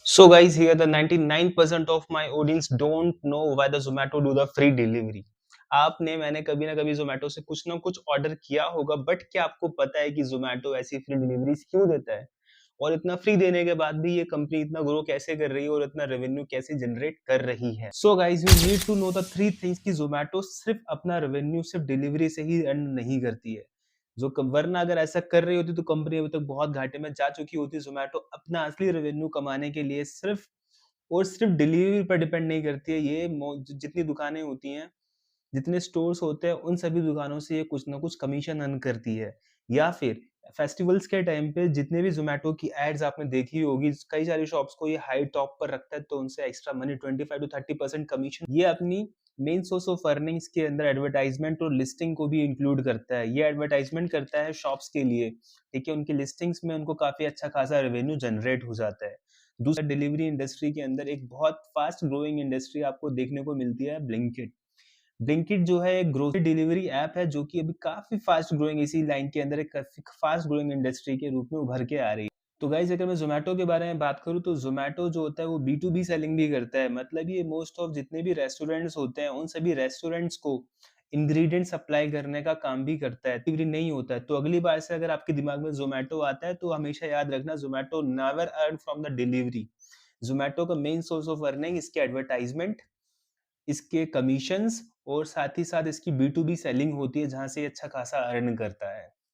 So guys, here the 99% of my audience don't know why the Zomato do the free delivery. आपने मैंने कभी ना कभी Zomato से कुछ ना कुछ ऑर्डर किया होगा, बट क्या आपको पता है कि Zomato ऐसी फ्री डिलीवरीज क्यों देता है? और इतना फ्री देने के बाद भी ये कंपनी इतना ग्रो कैसे कर रही है और इतना रेवेन्यू कैसे जनरेट कर रही है? So guys, you need to know the three things कि Zomato सिर्फ अपना रेवेन्यू सिर्फ डिलीवरी से ही अर्न नहीं करती है। वरना अगर ऐसा कर रही होती तो कंपनी अभी तक बहुत घाटे में जा चुकी होती। ज़ोमैटो अपना असली रेवेन्यू कमाने के लिए सिर्फ़ और सिर्फ़ डिलीवरी पर डिपेंड नहीं करती है। ये जितनी दुकानें होती हैं, जितने स्टोर्स होते हैं, उन सभी दुकानों से ये कुछ ना कुछ कमीशन अर्न करती है। या फिर फेस्टिवल्स के टाइम पे जितने भी ज़ोमैटो की एड्स आपने देखी होगी, कई सारी शॉप्स को ये हाई टॉप पर रखता है, तो उनसे एक्स्ट्रा मनी 25 टू 30% कमीशन ये अपनी मेन सोर्स ऑफ अर्निंग्स के अंदर एडवर्टाइजमेंट और लिस्टिंग को भी इंक्लूड करता है। ये एडवर्टाइजमेंट करता है शॉप्स के लिए, ठीक है? उनकी लिस्टिंग्स में उनको काफ़ी अच्छा खासा रेवेन्यू जनरेट हो जाता है। दूसरा, डिलीवरी इंडस्ट्री के अंदर एक बहुत फास्ट ग्रोइंग इंडस्ट्री आपको देखने को मिलती है, ब्लिंकिट। ब्लिंकिट जो है एक ग्रोसरी डिलीवरी ऐप है जो कि अभी काफ़ी फास्ट ग्रोइंग इसी लाइन के अंदर एक काफ़ी फास्ट ग्रोइंग इंडस्ट्री के रूप में उभर के आ रही है। तो गाइज़, अगर मैं ज़ोमैटो के बारे में बात करूँ तो ज़ोमैटो जो होता है वो बी2बी सेलिंग भी करता है। मतलब ये मोस्ट ऑफ जितने भी रेस्टोरेंट्स होते हैं उन सभी रेस्टोरेंट्स को इंग्रीडिएंट सप्लाई करने का काम भी करता है। डिलीवरी नहीं होता है। तो अगली बार से अगर आपके दिमाग में ज़ोमैटो आता है तो हमेशा याद रखना, Zomato never earn from the delivery. Zomato का मेन सोर्स ऑफ अर्निंग इसके एडवर्टाइज़मेंट, इसके कमीशंस और साथ ही साथ इसकी बी2बी सेलिंग होती है जहाँ से ये अच्छा खासा अर्न करता है।